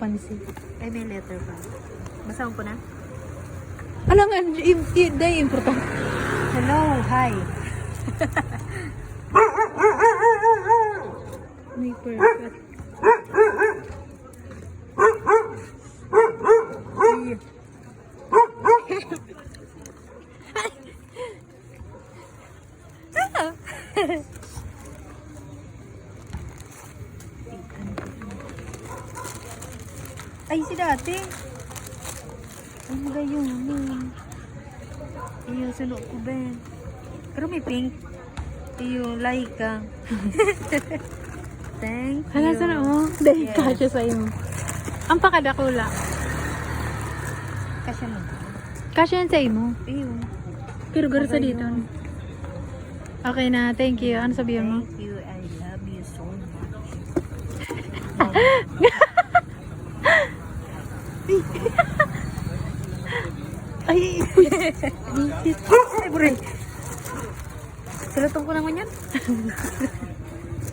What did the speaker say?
pansin. Ay, may letter pa. Basahin ko na. Alam nga, dahil important. Hello, hi. May perfect. Ay, si dati. Ano ba yun? Iyo, sunod ko ba? Pero may pink. Iyo, like ka. Thank you. Hala, sana mo? Dahil Yes. kasya sa imo. Ang pakadakula. Kasya mo. Kasya yan sa imo. Iyo. Pero gara sa Okay, dito. yun. Okay na, thank you. Ano sabihin mo? Thank you. I love you so much. Ay, Ay, bro. Salutong ko naman yan.